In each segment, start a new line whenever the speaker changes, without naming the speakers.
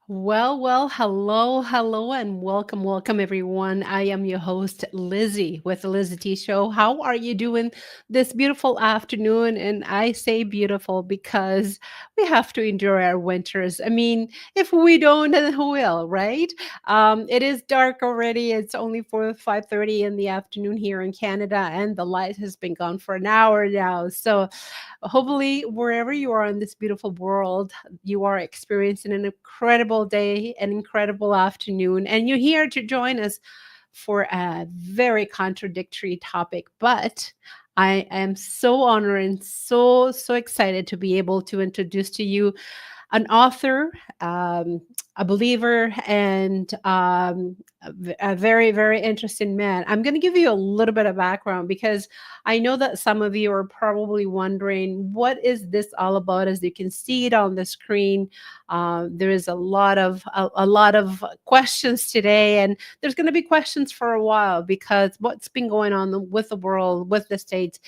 Hello, and welcome, everyone. I am your host, Lizzie, with the LizyT Show. How are you doing this beautiful afternoon? And I say beautiful because we have to endure our winters. I mean, if we don't, then who will, right? It is dark already. It's only 5:30 in the afternoon here in Canada, and the light has been gone for an hour now. So hopefully, wherever you are in this beautiful world, you are experiencing an incredible day, an incredible afternoon, and you're here to join us for a very contradictory topic. But I am so honored and so excited to be able to introduce to you an author, a believer, and a very interesting man. I'm going to give you a little bit of background because I know that some of you are probably wondering what is this all about. As you can see it on the screen, there is a lot of questions today, and there's going to be questions for a while because what's been going on with the world, with the states,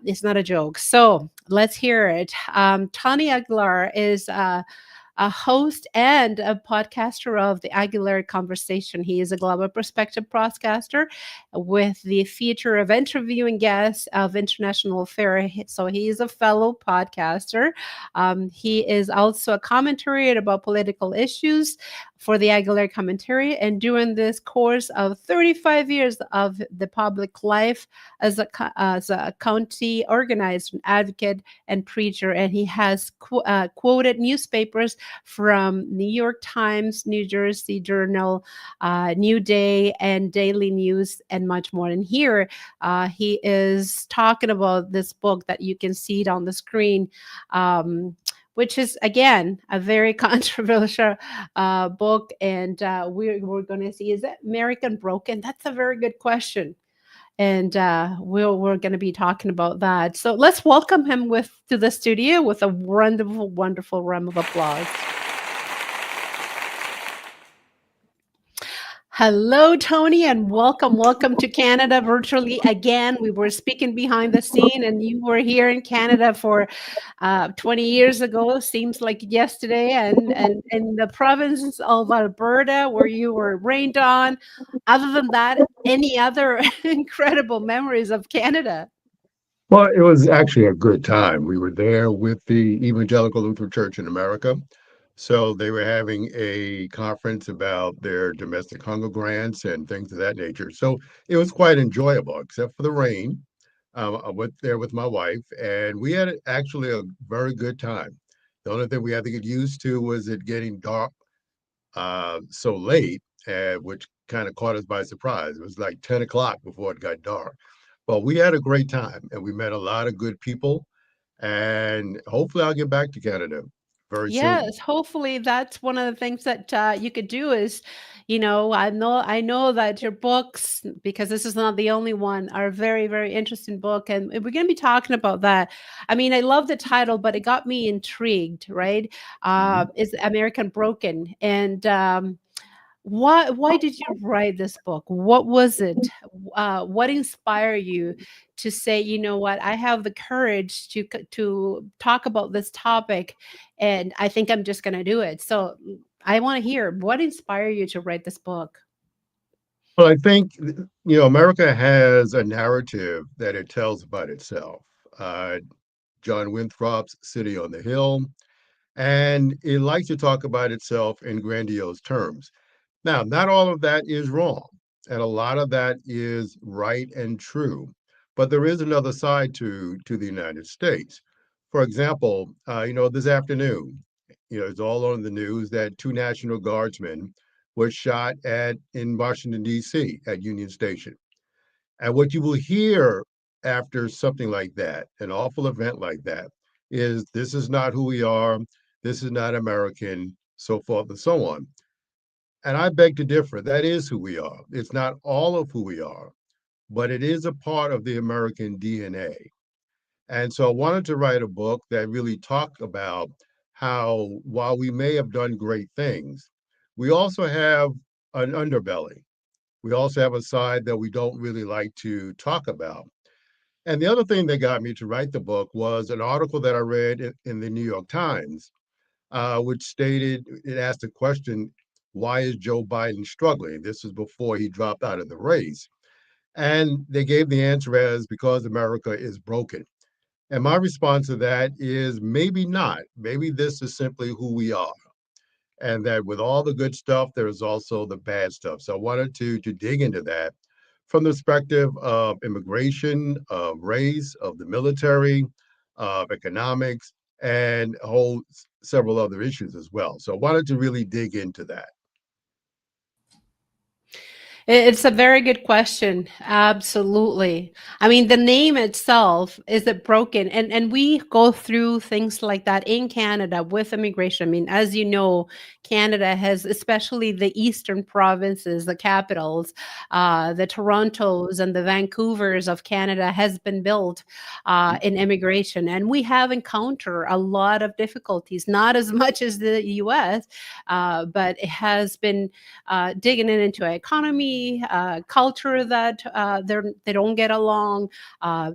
it's not a joke. So let's hear it. Tony Aguilar is a host and a podcaster of the Aguilar Conversation. He is a global perspective broadcaster with the feature of interviewing guests of international affairs. So he is a fellow podcaster. He is also a commentator about political issues for the Aguilar Commentary. And during this course of 35 years of the public life as a county organizer, advocate, and preacher, and he has quoted newspapers from New York Times, New Jersey Journal, New Day, and Daily News, and much more. And here he is talking about this book that you can see it on the screen. Which is again a very controversial book, and we're going to see, is it American broken? That's a very good question, and we're going to be talking about that. So let's welcome him with to the studio with a wonderful round of applause. Hello, Tony, and welcome to Canada virtually again. We were speaking behind the scene, and you were here in Canada for 20 years ago. Seems like yesterday, and in the province of Alberta, where you were rained on. Other than that, any other incredible memories of Canada?
Well, it was actually a good time. We were there with the Evangelical Lutheran Church in America. So they were having a conference about their domestic hunger grants and things of that nature. So it was quite enjoyable, except for the rain. I went there with my wife, and we had actually a very good time. The only thing we had to get used to was it getting dark so late, which kind of caught us by surprise. It was like 10 o'clock before it got dark. But we had a great time, and we met a lot of good people. And hopefully, I'll get back to Canada very soon.
Yes, hopefully that's one of the things that you could do is, I know that your books, because this is not the only one, are very interesting book, and we're going to be talking about that. I mean, I love the title, but it got me intrigued, right?
Mhm.
Is American Broken, and why did you write this book? What was it? What inspired you to say, you know what, I have the courage to talk about this topic, and I think I'm just going to do it. So I want to hear what inspired you to write this book.
Well, I think, America has a narrative that it tells about itself. Uh, John Winthrop's City on the Hill, and it likes to talk about itself in grandiose terms. Now, not all of that is wrong, and a lot of that is right and true. But there is another side to the United States. For example, this afternoon, it's all on the news that two National Guardsmen were shot at in Washington, D.C. at Union Station. And what you will hear after something like that, an awful event like that, is this is not who we are, this is not American, so forth and so on. And I beg to differ. That is who we are. It's not all of who we are, but it is a part of the American DNA. And so I wanted to write a book that really talked about how, while we may have done great things, we also have an underbelly. We also have a side that we don't really like to talk about. And the other thing that got me to write the book was an article that I read in the New York Times which stated it asked the question, why is Joe Biden struggling? This was before he dropped out of the race. And they gave the answer as because America is broken. And my response to that is maybe not. Maybe this is simply who we are. And that with all the good stuff, there's also the bad stuff. So I wanted to dig into that from the perspective of immigration, of race, of the military, of economics, and a whole several other issues as well. So I wanted to really dig into that.
It's a very good question. Absolutely. I mean, the name itself is it broken, and we go through things like that in Canada with immigration. I mean, as you know, Canada has, especially the eastern provinces, the capitals, the Torontos and the Vancouvers of Canada, has been built in immigration, and we have encountered a lot of difficulties. Not as much as the U.S., but it has been digging it into our economy, culture that they don't get along,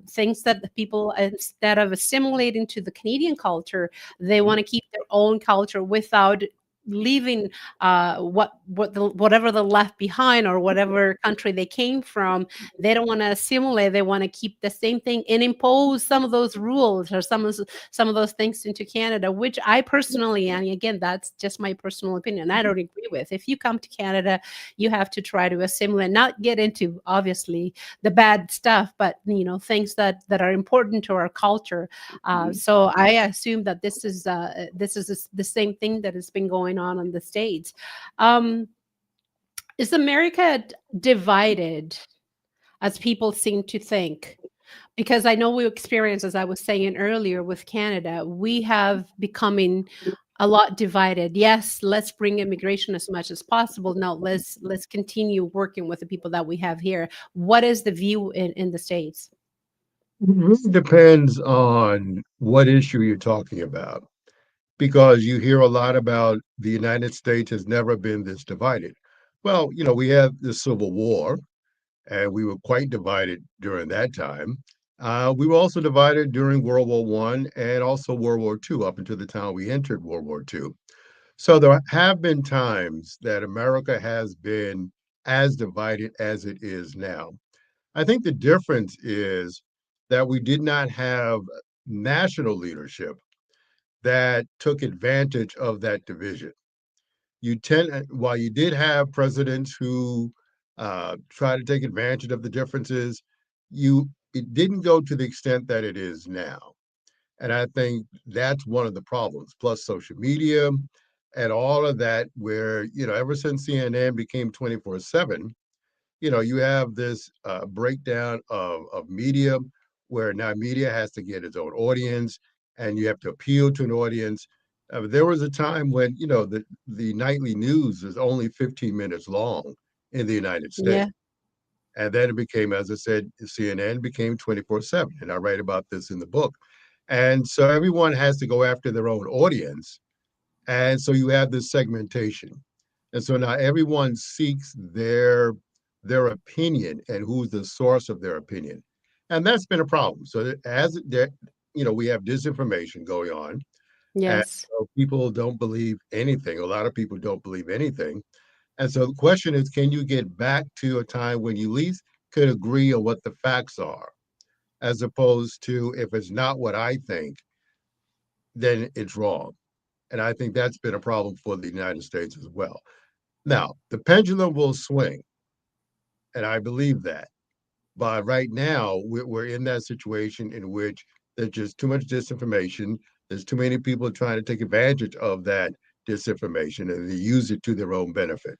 things that the people, instead of assimilating to the Canadian culture, they want to keep their own culture without leaving whatever the left behind or whatever country they came from. They don't want to assimilate. They want to keep the same thing and impose some of those rules or some of those things into Canada, which I personally, and again, that's just my personal opinion, I don't agree with. If you come to Canada, you have to try to assimilate, not get into obviously the bad stuff, but things that are important to our culture. So I assume that this is the same thing that has been going on in the States. Um, is America divided as people seem to think? Because I know we experience, as I was saying earlier with Canada, we have becoming a lot divided. Yes, let's bring immigration as much as possible. Now let's continue working with the people that we have here. What is the view in the States?
It really depends on what issue you're talking about, because you hear a lot about the United States has never been this divided. Well, we had the Civil War, and we were quite divided during that time. We were also divided during World War One and also World War Two, up until the time we entered World War Two. So there have been times that America has been as divided as it is now. I think the difference is that we did not have national leadership that took advantage of that division. While you did have presidents who try to take advantage of the differences, it didn't go to the extent that it is now. And I think that's one of the problems, plus social media and all of that, where, ever since CNN became 24/7, you have this breakdown of media where now media has to get its own audience and you have to appeal to an audience. There was a time when, the nightly news was only 15 minutes long in the United
Yeah.
States. And then it became, as I said, CNN became 24/7. And I write about this in the book. And so everyone has to go after their own audience. And so you have this segmentation. And so now everyone seeks their opinion and who's the source of their opinion. And that's been a problem. So that as that, we have disinformation going on, and
Yes.
so people don't believe anything. A lot of people don't believe anything. And so the question is, can you get back to a time when you at least could agree on what the facts are, as opposed to if it's not what I think, then it's wrong. And I think that's been a problem for the United States as well. Now, the pendulum will swing, and I believe that. But right now, we're in that situation in which there's just too much disinformation. There's too many people trying to take advantage of that disinformation and they use it to their own benefit.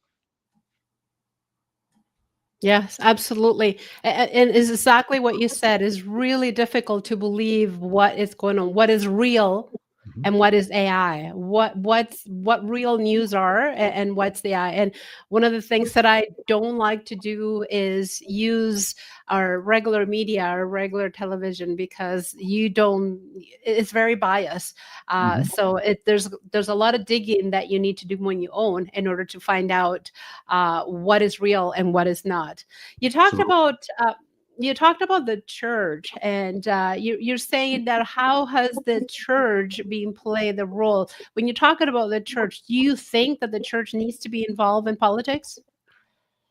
Yes, absolutely. And is exactly what you said is really difficult to believe what is going on, what is real
Mhm.
and what is AI, what real news are and what's the AI. And one of the things that I don't like to do is use our regular media, our regular television, because you don't, it's very biased.
Mhm.
So there's a lot of digging that you need to do when you own in order to find out what is real and what is not. You talked
Absolutely.
about you talked about the church, and you're saying that how has the church been playing the role when you're talking about the church? Do you think that the church needs to be involved in politics?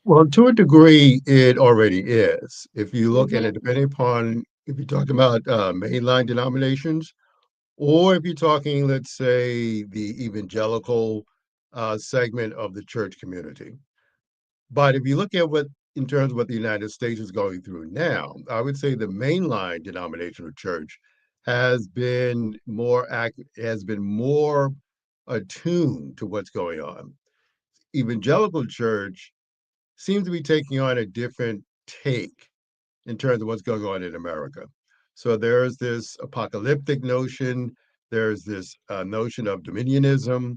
Well, to a degree, it already is. If you look at
Hmm.
it, depending upon if you're talking about mainline denominations, or if you're talking, let's say, the evangelical segment of the church community. But if you look at what, in terms of what the United States is going through now, I would say the mainline denominational church has been more attuned to what's going on. Evangelical church seems to be taking on a different take in terms of what's going on in America. So there's this apocalyptic notion, there's this notion of dominionism,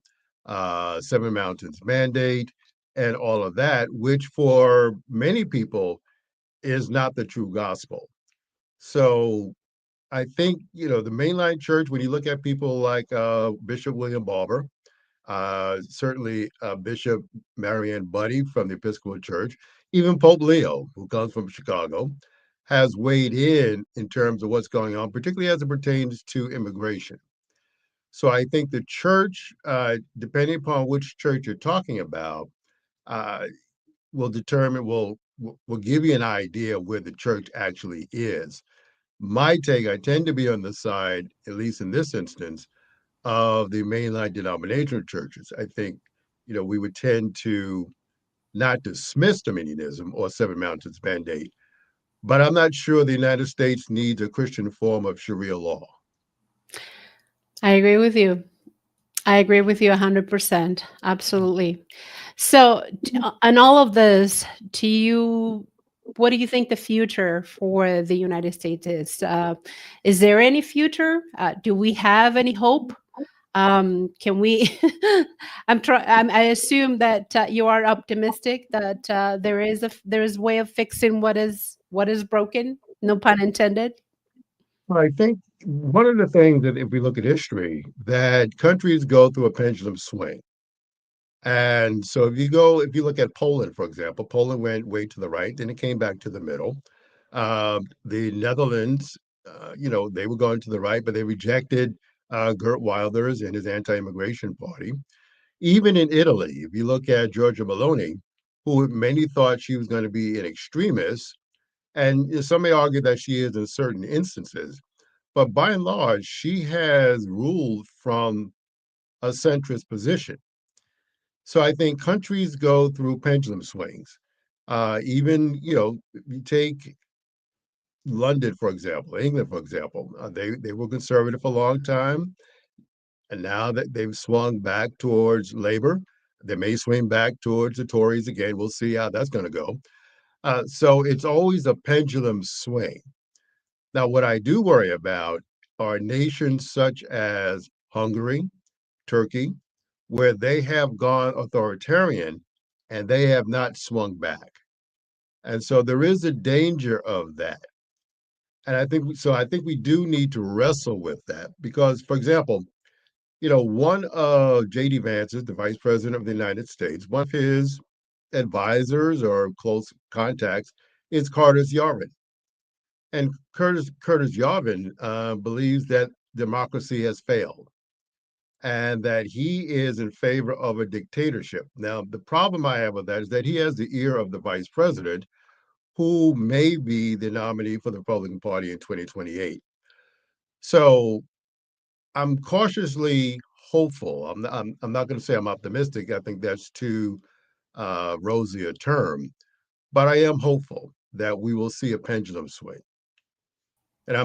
Seven Mountains Mandate, and all of that, which for many people is not the true gospel. So I think, the mainline church, when you look at people like Bishop William Barber, certainly Bishop Marianne Buddy from the Episcopal Church, even Pope Leo, who comes from Chicago, has weighed in terms of what's going on, particularly as it pertains to immigration. So I think the church, depending upon which church you're talking about, uh, will determine will give you an idea of where the church actually is. My take, I tend to be on the side, at least in this instance, of the mainline denominational churches. I think, we would tend to not dismiss dominionism or Seven Mountains Mandate, but I'm not sure the United States needs a Christian form of Sharia law.
I agree with you. I agree with you 100%. Absolutely. So, on all of this, to you, what do you think the future for the United States is? Is there any future? Do we have any hope? Can we? I assume that you are optimistic that there is way of fixing what is broken. No pun intended.
I think one of the things that, if we look at history, that countries go through a pendulum swing. And so if you look at Poland, for example, Poland went way to the right, then it came back to the middle. The Netherlands, they were going to the right, but they rejected Gert Wilders and his anti-immigration party. Even in Italy, if you look at Giorgia Meloni, who many thought she was going to be an extremist, and some may argue that she is in certain instances, but by and large, she has ruled from a centrist position. So I think countries go through pendulum swings. Even, you take London, for example, England, for example, they were conservative for a long time, and now that they've swung back towards Labor, they may swing back towards the Tories again. We'll see how that's going to go. So it's always a pendulum swing. Now, what I do worry about are nations such as Hungary, Turkey, where they have gone authoritarian and they have not swung back. And so there is a danger of that. And I think we do need to wrestle with that because, for example, one of JD Vance's, the Vice President of the United States, one of his advisors or close contacts is Curtis Yarvin. And Curtis Yarvin believes that democracy has failed and that he is in favor of a dictatorship. Now, the problem I have with that is that he has the ear of the vice president, who may be the nominee for the Republican Party in 2028. So I'm cautiously hopeful. I'm not going to say I'm optimistic. I think that's too rosy a term, but I am hopeful that we will see a pendulum swing. And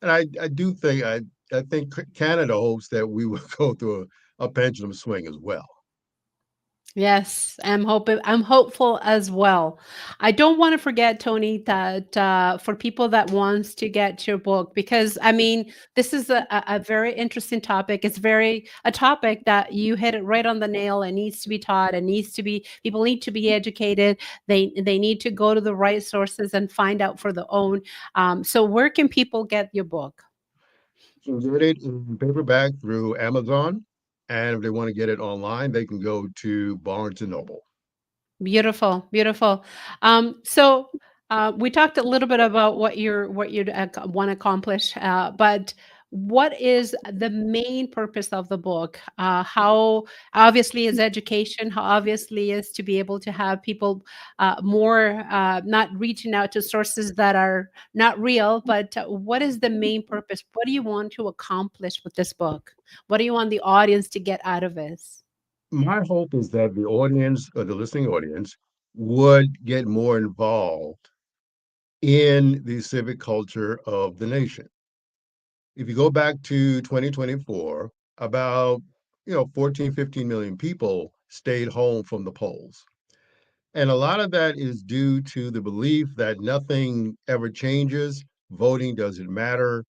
I do think I think Canada hopes that we will go through a pendulum swing as well.
Yes, I'm hopeful as well. I don't want to forget, Tony, that for people that wants to get your book, because I mean, this is a very interesting topic. It's very a topic that you hit it right on the nail and needs to be taught and needs to be people need to be educated. They need to go to the right sources and find out for their own. So where can people get your book?
You can get it in paperback through Amazon, and if they want to get it online, they can go to Barnes and Noble.
Beautiful, beautiful. So We talked a little bit about what you'd want to accomplish, but what is the main purpose of the book? How obviously is education? How obviously is to be able to have people more not reaching out to sources that are not real, but what is the main purpose? What do you want to accomplish with this book? What do you want the audience to get out of this?
My hope is that the audience or the listening audience would get more involved in the civic culture of the nation. If you go back to 2024, about 14, 15 million people stayed home from the polls. And a lot of that is due to the belief that nothing ever changes, voting doesn't matter,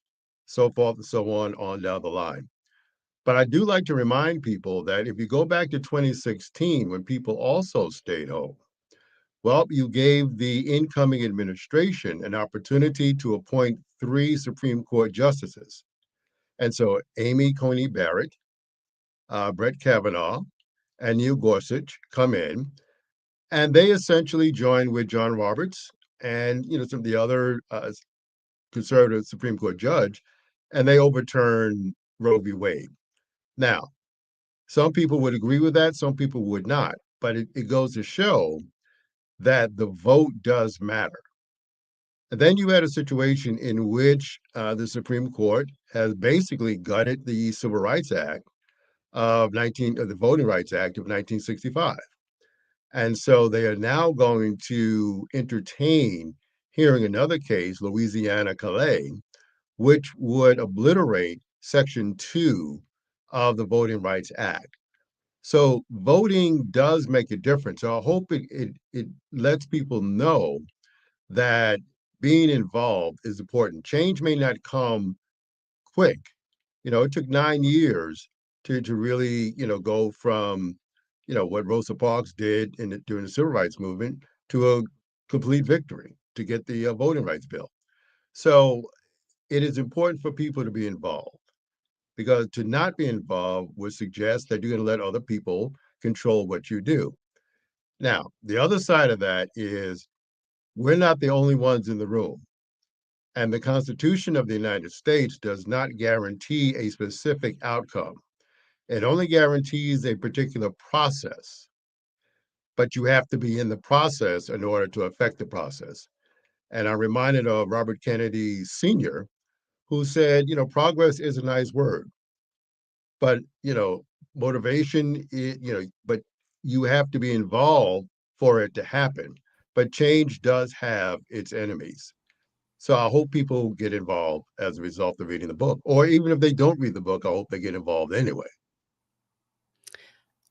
so forth and so on down the line. But I do like to remind people that if you go back to 2016, when people also stayed home, well, you gave the incoming administration an opportunity to appoint three Supreme Court justices. And so Amy Coney Barrett, Brett Kavanaugh, and Neil Gorsuch come in, and they essentially join with John Roberts and some of the other conservative Supreme Court judge, and they overturn Roe v. Wade. Now, some people would agree with that, some people would not, but it goes to show that the vote does matter. And then you had a situation in which the Supreme Court has basically gutted the Civil Rights Act the Voting Rights Act of 1965. And so they are now going to entertain hearing another case, Louisiana Calais, which would obliterate Section 2 of the Voting Rights Act. So voting does make a difference. So I hope it lets people know that being involved is important. Change may not come quick. It took 9 years to really, go from, what Rosa Parks did during the civil rights movement to a complete victory to get the voting rights bill. So it is important for people to be involved because to not be involved would suggest that you're going to let other people control what you do. Now, the other side of that is we're not the only ones in the room. And the Constitution of the United States does not guarantee a specific outcome. It only guarantees a particular process, but you have to be in the process in order to affect the process. And I'm reminded of Robert Kennedy Sr., who said, progress is a nice word, but, motivation, but you have to be involved for it to happen. But change does have its enemies. So I hope people get involved as a result of reading the book. Or even if they don't read the book, I hope they get involved anyway.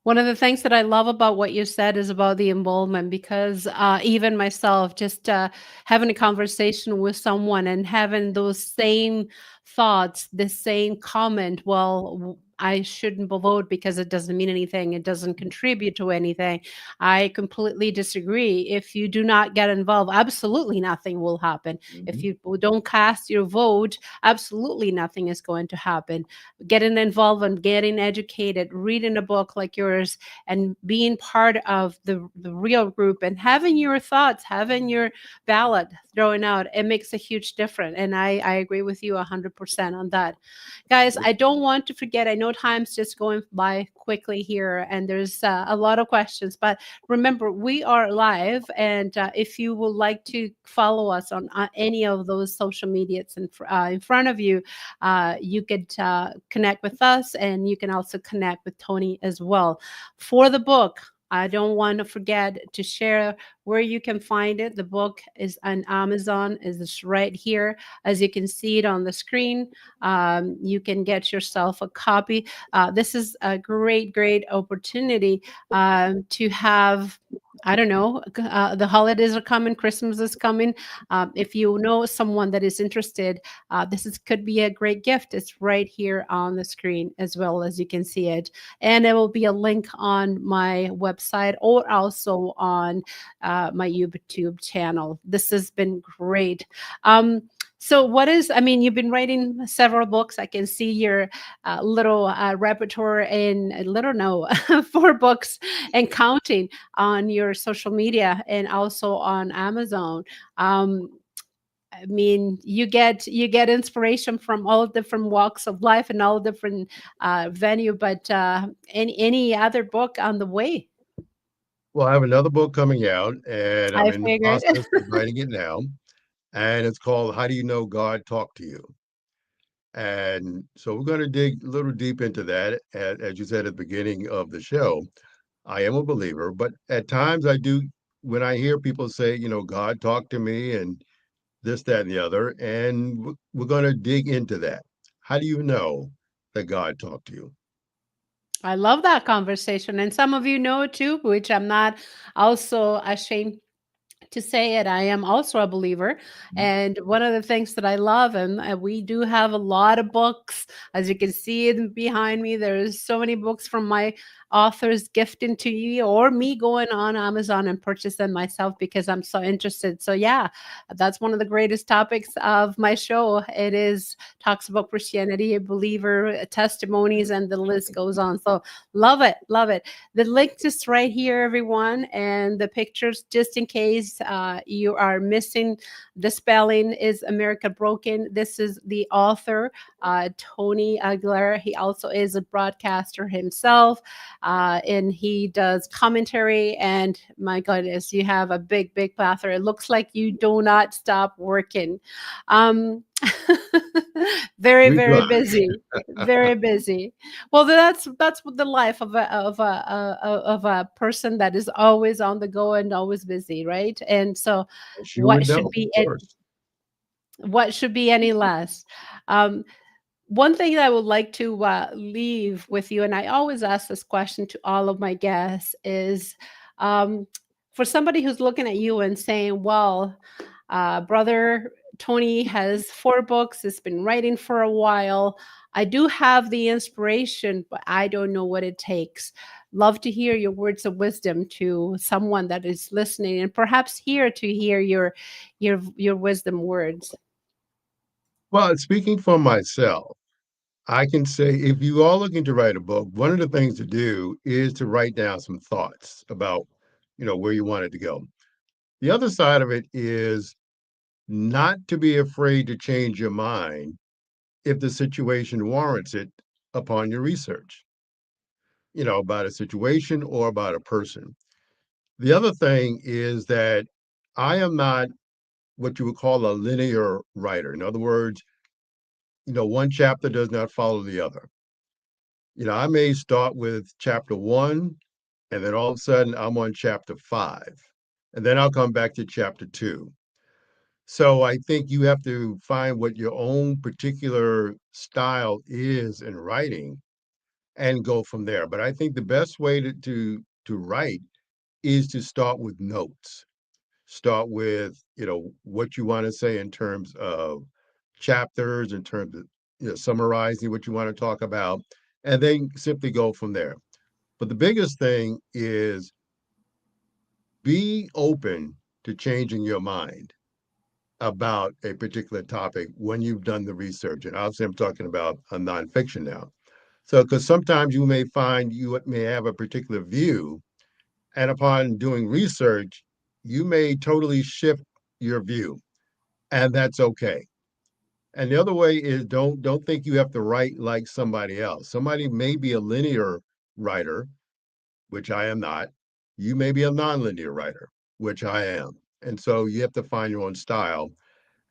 One of the things that I love about what you said is about the involvement because even myself, just having a conversation with someone and having those same thoughts, the same comment, well, I shouldn't vote because it doesn't mean anything. It doesn't contribute to anything. I completely disagree. If you do not get involved, absolutely nothing will happen. If
Mhm.
you don't cast your vote, absolutely nothing is going to happen. Getting involved and getting educated, reading a book like yours, and being part of the real group and having your thoughts, having your ballot thrown out, it makes a huge difference. And I agree with you 100% on that. Guys, I don't want to forget, I know time's just going by quickly here and there's a lot of questions, but remember, we are live. And if you would like to follow us on any of those social medias in front of you, you could connect with us and you can also connect with Tony as well. For the book, I don't want to forget to share where you can find it. The book is on Amazon, is right here, as you can see it on the screen. You can get yourself a copy. This is a great, great opportunity to have. I don't know. The holidays are coming. Christmas is coming. If you know someone that is interested, could be a great gift. It's right here on the screen as well as you can see it, and there will be a link on my website or also on my YouTube channel. This has been great. Um, So, what is, I mean, you've been writing several books. I can see your little repertoire in, little no, 4 books and counting on your social media and also on Amazon. Um, I mean, you get inspiration from all different walks of life and all different venue. But any other book on the way?
Well, I have another book coming out, and I'm
I
in the
figured.
process of writing it now, and it's called "How Do You Know God Talked to You?" And so we're going to dig a little deep into that. As you said at the beginning of the show, I am a believer, but at times I do, when I hear people say, God talked to me and this, that, and the other, and we're going to dig into that. How do you know that God talked to you?
I love that conversation, and some of you know it too, which I'm not also ashamed to say it. I am also a believer. And one of the things that I love, and we do have a lot of books, as you can see behind me, there's so many books from my authors gifting to you or me going on Amazon and purchase them myself because I'm so interested. So yeah, that's one of the greatest topics of my show. It is talks about Christianity, a believer, testimonies, and the list goes on. So love it, love it. The link is right here, everyone, and the pictures, just in case you are missing the spelling, is America Broken. This is the author, Tony Aguilar. He also is a broadcaster himself, and he does commentary. And my goodness, you have a big, big plethora. It looks like you do not stop working. Um, very,
We
very
try.
busy, very busy. Well, that's what the life of a person that is always on the go and always busy, right? And so,
Yes, you
what
would know,
should
of
be
course.
what should be any less? Um, one thing that I would like to leave with you, and I always ask this question to all of my guests, is um, for somebody who's looking at you and saying, "Well, brother Tony has 4 books. Has been writing for a while. I do have the inspiration, but I don't know what it takes." Love to hear your words of wisdom to someone that is listening, and perhaps here to hear your wisdom words.
Well, speaking for myself, I can say if you are looking to write a book, one of the things to do is to write down some thoughts about, where you want it to go. The other side of it is not to be afraid to change your mind if the situation warrants it upon your research, about a situation or about a person. The other thing is that I am not what you would call a linear writer. In other words, one chapter does not follow the other. I may start with chapter one, and then all of a sudden I'm on chapter five, and then I'll come back to chapter two. So I think you have to find what your own particular style is in writing and go from there. But I think the best way to write is to start with notes. Start with, what you want to say in terms of chapters, in terms of, summarizing what you want to talk about, and then simply go from there. But the biggest thing is be open to changing your mind about a particular topic when you've done the research. And obviously, I'm talking about a nonfiction now. So, because sometimes you may find you may have a particular view, and upon doing research, you may totally shift your view, and that's okay. And the other way is don't think you have to write like somebody else. Somebody may be a linear writer, which I am not. You may be a nonlinear writer, which I am. And so you have to find your own style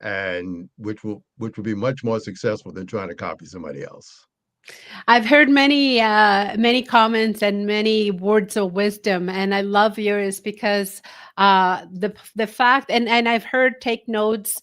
and which will be much more successful than trying to copy somebody else.
I've heard many comments and many words of wisdom, and I love yours because the fact, and I've heard take notes,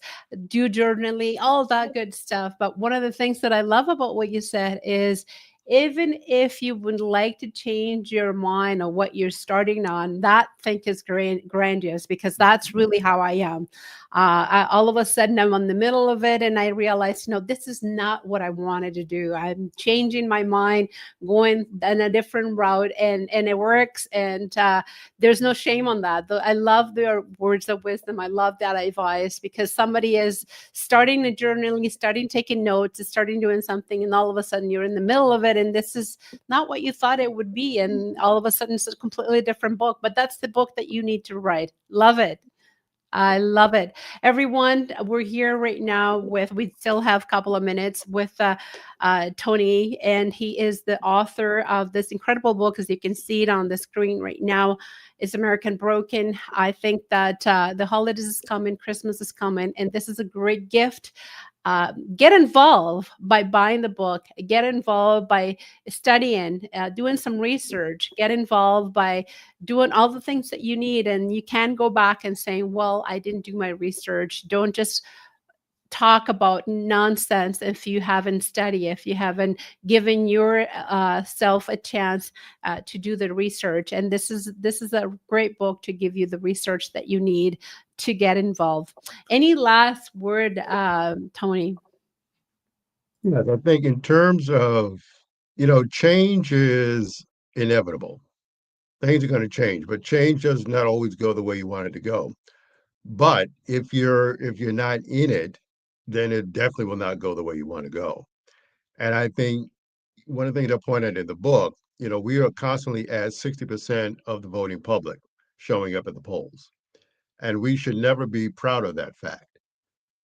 do journaling, all that good stuff. But one of the things that I love about what you said is even if you would like to change your mind on what you're starting on, that thing is grandiose, because that's really how I am. All of a sudden, I'm on the middle of it, and I realize, no, this is not what I wanted to do. I'm changing my mind, going in a different route, and it works. And there's no shame on that. I love their words of wisdom. I love that advice, because somebody is starting a journaling, starting taking notes, starting doing something, and all of a sudden you're in the middle of it, and this is not what you thought it would be, and all of a sudden it's a completely different book. But that's the book that you need to write. Love it. I love it. Everyone, we're here right now we still have a couple of minutes with Tony, and he is the author of this incredible book, as you can see it on the screen right now. It's American Broken. I think that the holidays is coming, Christmas is coming, and this is a great gift. Get involved by buying the book, get involved by studying, doing some research, get involved by doing all the things that you need. And you can go back and saying, well, I didn't do my research. Don't just talk about nonsense if you haven't studied, if you haven't given your self a chance to do the research. And this is a great book to give you the research that you need to get involved. Any last word, Tony?
Yes, I think in terms of, change is inevitable. Things are going to change, but change does not always go the way you want it to go. But if you're not in it, then it definitely will not go the way you want to go. And I think one of the things I pointed in the book, we are constantly at 60% of the voting public showing up at the polls. And we should never be proud of that fact.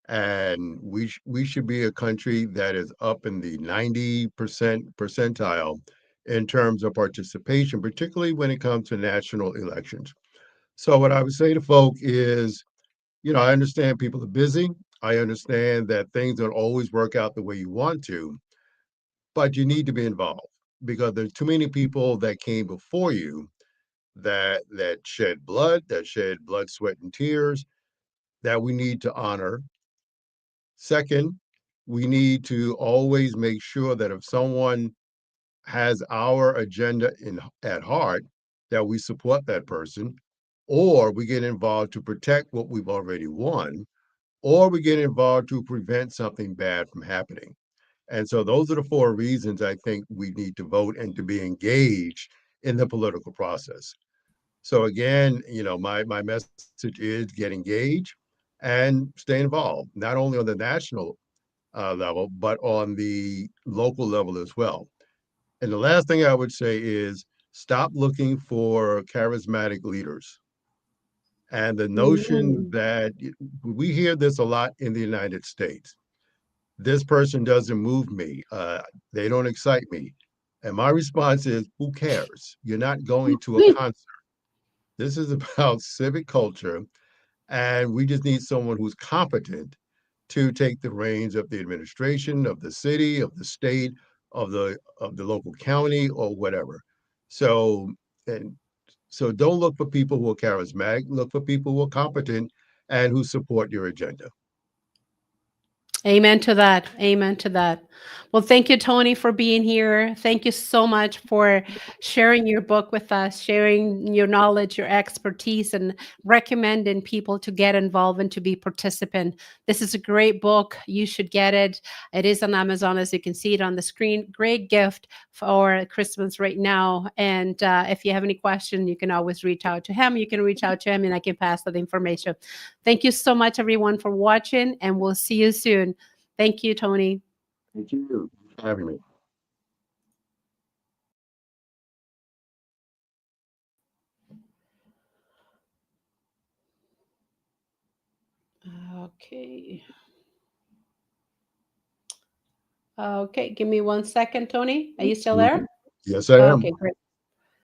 And we should be a country that is up in the 90% percentile in terms of participation, particularly when it comes to national elections. So what I would say to folk is, I understand people are busy. I understand that things don't always work out the way you want to, but you need to be involved because there's too many people that came before you that shed blood, sweat, and tears that we need to honor. Second, we need to always make sure that if someone has our agenda at heart, that we support that person, or we get involved to protect what we've already won, or we get involved to prevent something bad from happening. And so those are the four reasons I think we need to vote and to be engaged in the political process. So again, my message is get engaged and stay involved, not only on the national level, but on the local level as well. And the last thing I would say is stop looking for charismatic leaders. And the notion
Mm.
that we hear this a lot in the United States. This person doesn't move me. They don't excite me. And my response is, who cares? You're not going to a concert. This is about civic culture, and we just need someone who's competent to take the reins of the administration, of the city, of the state, of the local county, or whatever. So, and so don't look for people who are charismatic. Look for people who are competent and who support your agenda.
Amen to that. Amen to that. Well, thank you, Tony, for being here. Thank you so much for sharing your book with us, sharing your knowledge, your expertise, and recommending people to get involved and to be participant. This is a great book. You should get it. It is on Amazon, as you can see it on the screen. Great gift for Christmas right now. And if you have any question, you can always reach out to him. You can reach out to him, and I can pass that information. Thank you so much, everyone, for watching, and we'll see you soon. Thank you, Tony.
Thank you for having me.
Okay. Okay, give me 1 second, Tony. Are you still there?
Mhm. Yes, I am.
Okay, great.